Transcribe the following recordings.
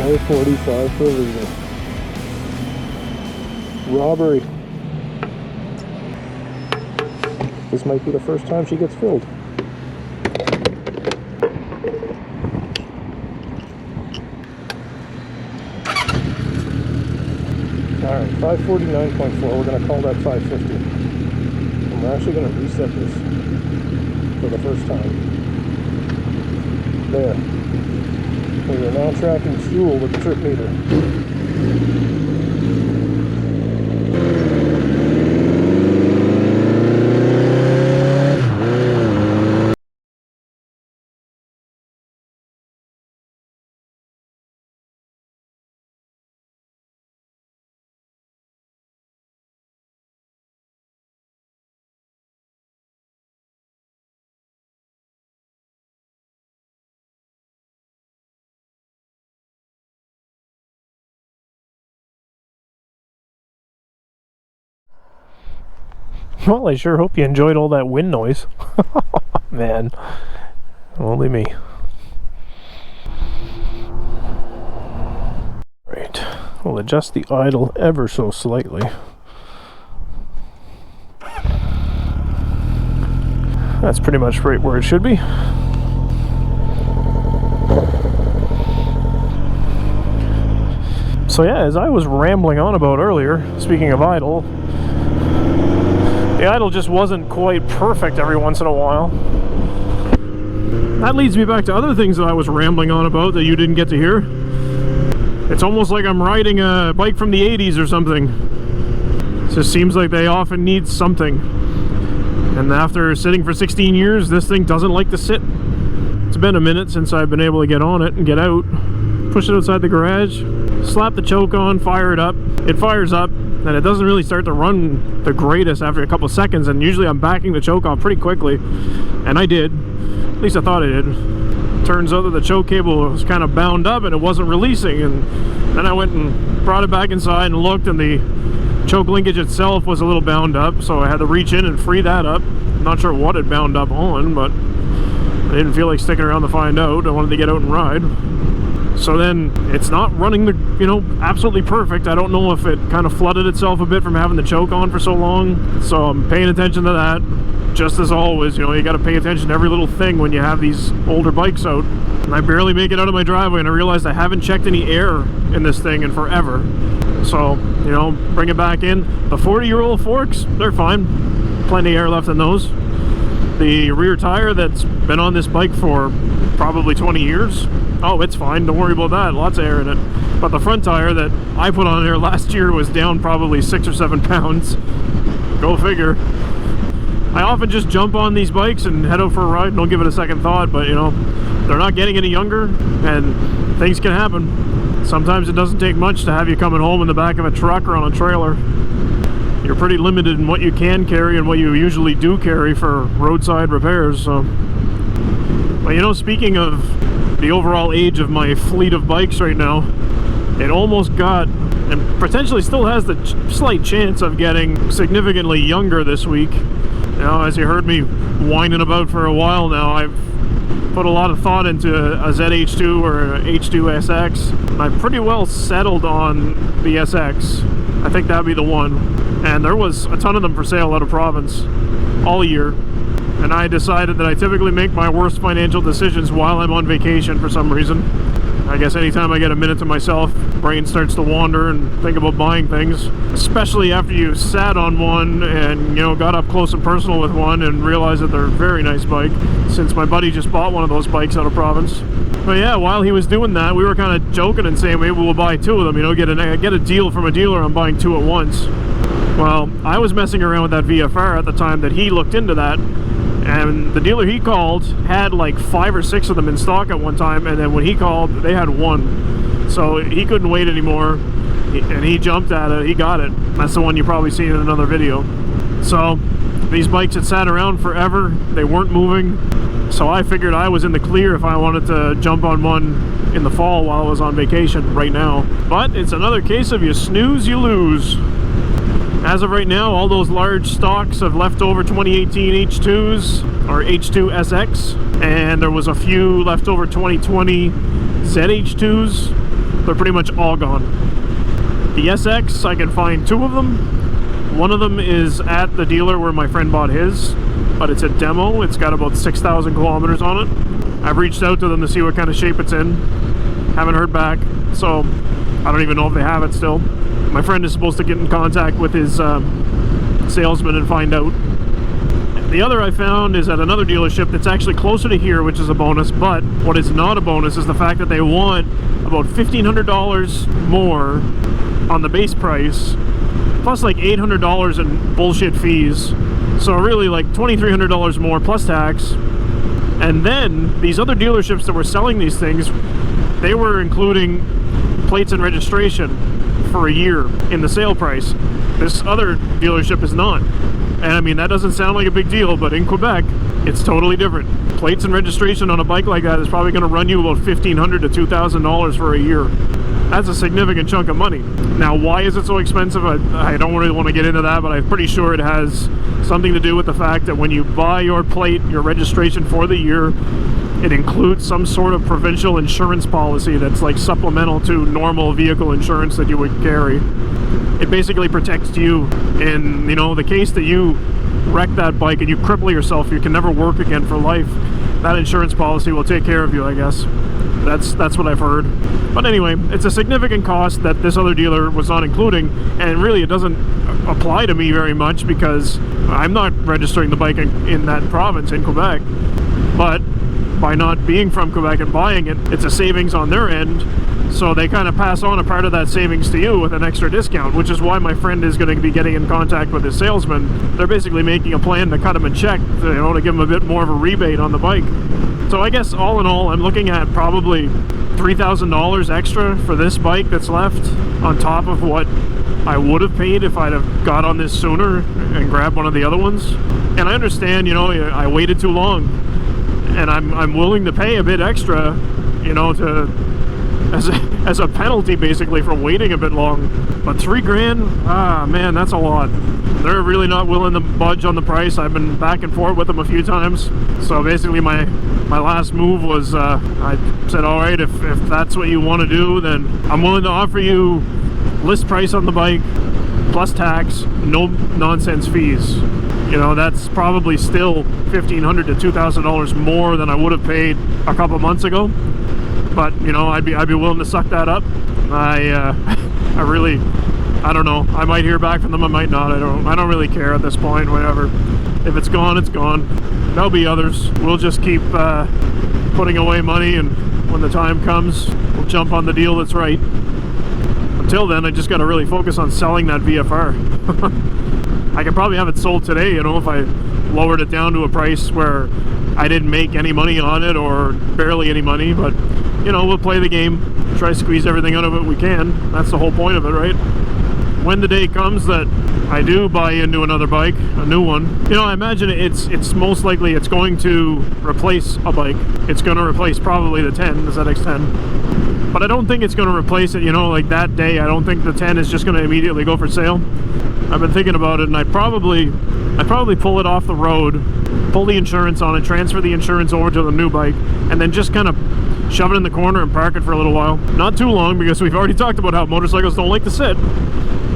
$1.45 per liter. Robbery. This might be the first time she gets filled. Alright, 549.4. We're going to call that 550. And we're actually going to reset this for the first time. There. We are now tracking fuel with the trip meter. Well, I sure hope you enjoyed all that wind noise. Man, only me. Right, we'll adjust the idle ever so slightly. That's pretty much right where it should be. So yeah, as I was rambling on about earlier, speaking of idle, the idle just wasn't quite perfect every once in a while. That leads me back to other things that I was rambling on about that you didn't get to hear. It's almost like I'm riding a bike from the 80s or something. It just seems like they often need something. And after sitting for 16 years, this thing doesn't like to sit. It's been a minute since I've been able to get on it and get out. Push it outside the garage, slap the choke on, fire it up. It fires up. And it doesn't really start to run the greatest after a couple seconds, and usually I'm backing the choke off pretty quickly, and I did. At least I thought I did. Turns out that the choke cable was kind of bound up and it wasn't releasing, and then I went and brought it back inside and looked, and the choke linkage itself was a little bound up, so I had to reach in and free that up. I'm not sure what it bound up on, but I didn't feel like sticking around to find out. I wanted to get out and ride. So then it's not running the, absolutely perfect. I don't know if it kind of flooded itself a bit from having the choke on for so long. So I'm paying attention to that. Just as always, you got to pay attention to every little thing when you have these older bikes out. And I barely make it out of my driveway, and I realized I haven't checked any air in this thing in forever. So, bring it back in. The 40-year-old forks, they're fine. Plenty of air left in those. The rear tire that's been on this bike for probably 20 years, oh, it's fine, don't worry about that, lots of air in it. But the front tire that I put on there last year was down probably 6 or 7 pounds. Go figure. I often just jump on these bikes and head out for a ride and don't give it a second thought, but they're not getting any younger, and things can happen. Sometimes it doesn't take much to have you coming home in the back of a truck or on a trailer. You're pretty limited in what you can carry and what you usually do carry for roadside repairs. So, but speaking of the overall age of my fleet of bikes right now, it almost got, and potentially still has the slight chance of getting significantly younger this week. As you heard me whining about for a while now, I've put a lot of thought into a ZH2 or a H2 SX. And I've pretty well settled on the SX. I think that'd be the one. And there was a ton of them for sale out of province all year. And I decided that I typically make my worst financial decisions while I'm on vacation for some reason. I guess anytime I get a minute to myself, brain starts to wander and think about buying things. Especially after you sat on one and, got up close and personal with one and realized that they're a very nice bike, since my buddy just bought one of those bikes out of province. But yeah, while he was doing that, we were kind of joking and saying maybe we'll buy 2 of them, get a deal from a dealer on buying 2 at once. Well, I was messing around with that VFR at the time that he looked into that, and the dealer he called had like 5 or 6 of them in stock at one time, and then when he called, they had 1. So he couldn't wait anymore, and he jumped at it. He got it. That's the one you probably seen in another video. So these bikes had sat around forever. They weren't moving. So I figured I was in the clear if I wanted to jump on one in the fall while I was on vacation right now. But it's another case of you snooze, you lose. As of right now, all those large stocks of leftover 2018 H2s or H2 SX, and there was a few leftover 2020 ZH2s. They're pretty much all gone. The SX, I can find 2 of them. One of them is at the dealer where my friend bought his, but it's a demo. It's got about 6,000 kilometers on it. I've reached out to them to see what kind of shape it's in. Haven't heard back, so I don't even know if they have it still. My friend is supposed to get in contact with his salesman and find out. The other I found is at another dealership that's actually closer to here, which is a bonus, but what is not a bonus is the fact that they want about $1,500 more on the base price, plus like $800 in bullshit fees. So really like $2,300 more plus tax. And then these other dealerships that were selling these things, they were including plates and registration for a year in the sale price. This other dealership is not. And I mean, that doesn't sound like a big deal, but in Quebec, it's totally different. Plates and registration on a bike like that is probably going to run you about $1,500 to $2,000 for a year. That's a significant chunk of money. Now, why is it so expensive? I don't really want to get into that, but I'm pretty sure it has something to do with the fact that when you buy your plate, your registration for the year, it includes some sort of provincial insurance policy that's like supplemental to normal vehicle insurance that you would carry. It basically protects you in, you know, the case that you wreck that bike and you cripple yourself, you can never work again for life. That insurance policy will take care of you, I guess. That's what I've heard. But anyway, it's a significant cost that this other dealer was not including, and really it doesn't apply to me very much because I'm not registering the bike in that province, in Quebec. But by not being from Quebec and buying it, it's a savings on their end. So they kind of pass on a part of that savings to you with an extra discount, which is why my friend is going to be getting in contact with his salesman. They're basically making a plan to cut him a check, to give him a bit more of a rebate on the bike. So I guess all in all, I'm looking at probably $3,000 extra for this bike that's left, on top of what I would have paid if I'd have got on this sooner and grabbed one of the other ones. And I understand, you know, I waited too long, and I'm willing to pay a bit extra, you know, as a penalty basically for waiting a bit long. But $3,000, ah man, that's a lot. They're really not willing to budge on the price. I've been back and forth with them a few times. So basically my last move was I said, all right, if that's what you want to do, then I'm willing to offer you list price on the bike plus tax, no nonsense fees. You know, that's probably still $1,500 to $2,000 more than I would have paid a couple months ago. But you know, I'd be willing to suck that up. I really, I don't know. I might hear back from them. I might not. I don't really care at this point. Whatever. If it's gone, it's gone. There'll be others. We'll just keep putting away money, and when the time comes, we'll jump on the deal that's right. Until then, I just got to really focus on selling that VFR. I could probably have it sold today, you know, if I lowered it down to a price where I didn't make any money on it, or barely any money. But you know, we'll play the game, try to squeeze everything out of it we can. That's the whole point of it, right? When the day comes that I do buy into another bike, a new one, you know, I imagine it's most likely it's going to replace a bike. It's going to replace probably the 10, the ZX10. But I don't think it's going to replace it, you know, like that day. I don't think the 10 is just going to immediately go for sale. I've been thinking about it, and I'd probably pull it off the road, pull the insurance on it, transfer the insurance over to the new bike, and then just kind of shove it in the corner and park it for a little while. Not too long, because we've already talked about how motorcycles don't like to sit.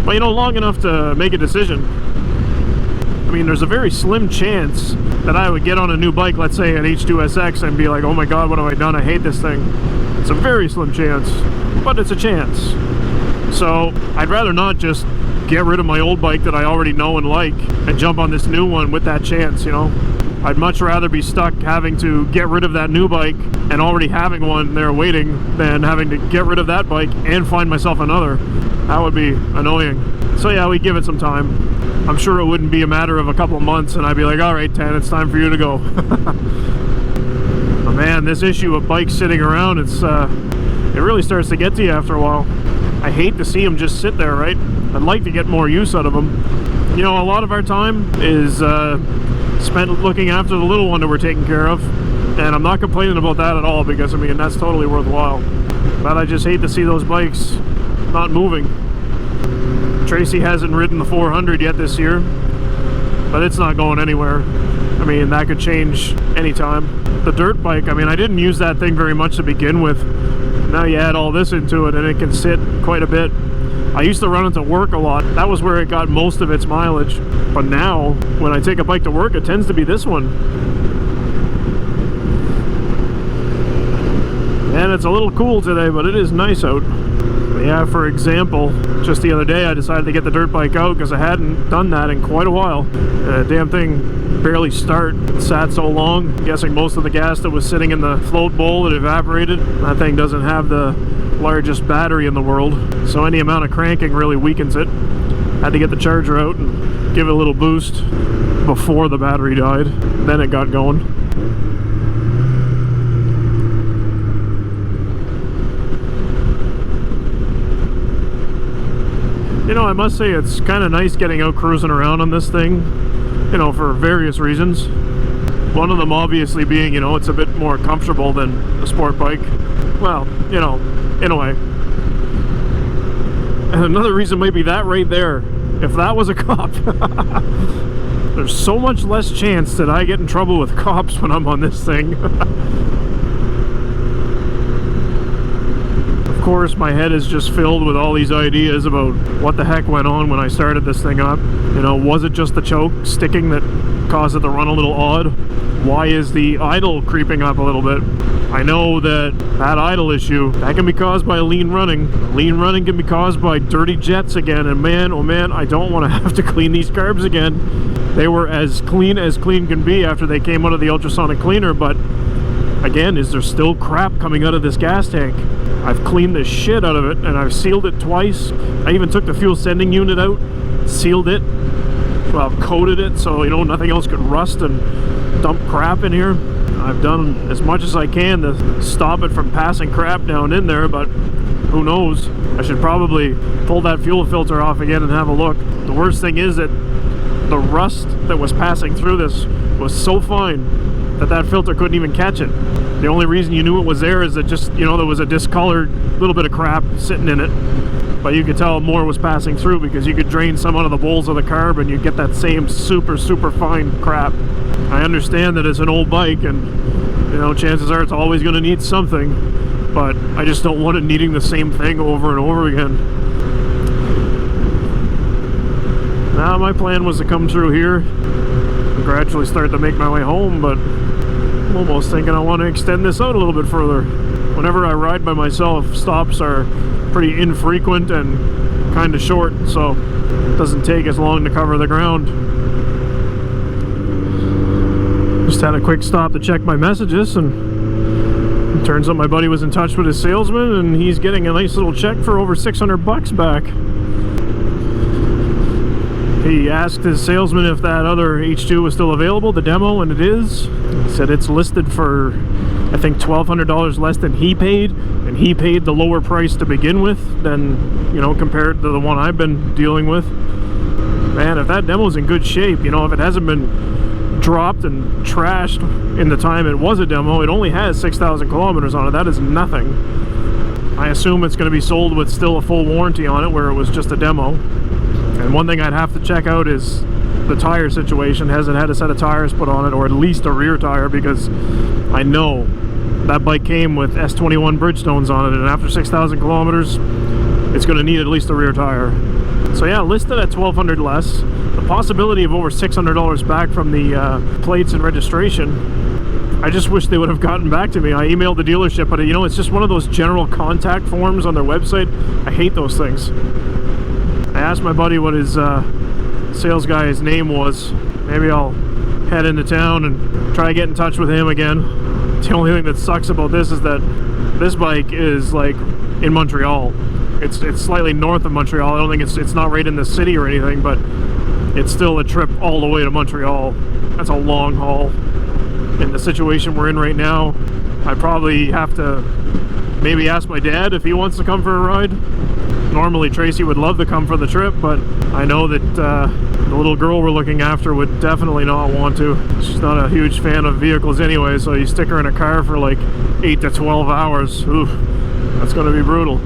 But you know, long enough to make a decision. I mean, there's a very slim chance that I would get on a new bike, let's say an H2SX, and be like, oh my god, what have I done? I hate this thing. It's a very slim chance, but it's a chance. So I'd rather not just get rid of my old bike that I already know and like and jump on this new one with that chance, you know. I'd much rather be stuck having to get rid of that new bike and already having one there waiting than having to get rid of that bike and find myself another. That would be annoying. So yeah, we give it some time. I'm sure it wouldn't be a matter of a couple of months and I'd be like, all right, 10, it's time for you to go. But man, this issue of bikes sitting around, it really starts to get to you after a while. I hate to see them just sit there, right? I'd like to get more use out of them. You know, a lot of our time is spent looking after the little one that we're taking care of, and I'm not complaining about that at all, because I mean, that's totally worthwhile. But I just hate to see those bikes not moving. Tracy hasn't ridden the 400 yet this year, but it's not going anywhere. I mean, that could change anytime. The dirt bike, I mean, I didn't use that thing very much to begin with. Now you add all this into it and it can sit quite a bit. I used to run it to work a lot. That was where it got most of its mileage. But now, when I take a bike to work, it tends to be this one. And it's a little cool today, but it is nice out. But yeah, for example, just the other day I decided to get the dirt bike out because I hadn't done that in quite a while. The damn thing barely start. It sat so long. I'm guessing most of the gas that was sitting in the float bowl had evaporated. That thing doesn't have the largest battery in the world, so any amount of cranking really weakens it. Had to get the charger out and give it a little boost before the battery died. Then it got going. You know, I must say it's kind of nice getting out cruising around on this thing, you know, for various reasons. One of them obviously being, you know, it's a bit more comfortable than a sport bike. Well, you know, in a way. And another reason might be that right there. If that was a cop, there's so much less chance that I get in trouble with cops when I'm on this thing. Of course, my head is just filled with all these ideas about what the heck went on when I started this thing up. You know, was it just the choke sticking that caused it to run a little odd? Why is the idle creeping up a little bit? I know that that idle issue, that can be caused by lean running. Lean running can be caused by dirty jets again, and man, oh man, I don't want to have to clean these carbs again. They were as clean can be after they came out of the ultrasonic cleaner, but again, is there still crap coming out of this gas tank? I've cleaned the shit out of it, and I've sealed it twice. I even took the fuel sending unit out, sealed it, well, coated it so, you know, nothing else could rust and dump crap in here. I've done as much as I can to stop it from passing crap down in there, but who knows? I should probably pull that fuel filter off again and have a look. The worst thing is that the rust that was passing through this was so fine that that filter couldn't even catch it. The only reason you knew it was there is that just, you know, there was a discolored little bit of crap sitting in it. But you could tell more was passing through because you could drain some out of the bowls of the carb and you get that same super fine crap. I understand that it's an old bike and, you know, chances are it's always going to need something, but I just don't want it needing the same thing over and over again. Now my plan was to come through here and gradually start to make my way home, but I'm almost thinking I want to extend this out a little bit further. Whenever I ride by myself, stops are pretty infrequent and kind of short, so it doesn't take as long to cover the ground. Just had a quick stop to check my messages, and it turns out my buddy was in touch with his salesman and he's getting a nice little check for over 600 bucks back. He asked his salesman if that other H2 was still available, the demo, and it is. He said it's listed for, I think, $1,200 less than he paid, and he paid the lower price to begin with than, you know, compared to the one I've been dealing with. Man, if that demo's in good shape, you know, if it hasn't been dropped and trashed in the time it was a demo, it only has 6,000 kilometers on it. That is nothing. I assume it's going to be sold with still a full warranty on it where it was just a demo. And one thing I'd have to check out is the tire situation. Has it had a set of tires put on it, or at least a rear tire, because I know that bike came with S21 Bridgestones on it, and after 6,000 kilometers it's going to need at least a rear tire. So yeah, listed at $1,200 less. The possibility of over $600 back from the plates and registration. I just wish they would have gotten back to me. I emailed the dealership, but you know, it's just one of those general contact forms on their website. I hate those things. I asked my buddy what his sales guy's name was. Maybe I'll head into town and try to get in touch with him again. The only thing that sucks about this is that this bike is like in Montreal. It's slightly north of Montreal. I don't think it's not right in the city or anything, but it's still a trip all the way to Montreal. That's a long haul. In the situation we're in right now, I probably have to maybe ask my dad if he wants to come for a ride. Normally Tracy would love to come for the trip, but I know that the little girl we're looking after would definitely not want to. She's not a huge fan of vehicles anyway, so you stick her in a car for like 8 to 12 hours. Oof, that's going to be brutal.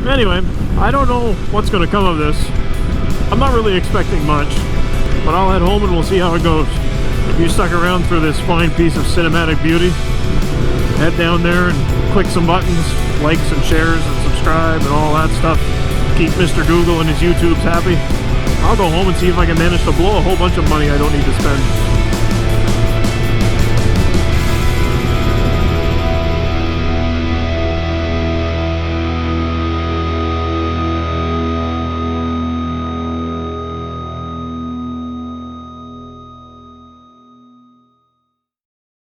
Anyway, I don't know what's going to come of this. I'm not really expecting much, but I'll head home and we'll see how it goes. If you stuck around through this fine piece of cinematic beauty, head down there and click some buttons, likes and shares and subscribe and all that stuff. Keep Mr. Google and his YouTubes happy. I'll go home and see if I can manage to blow a whole bunch of money I don't need to spend.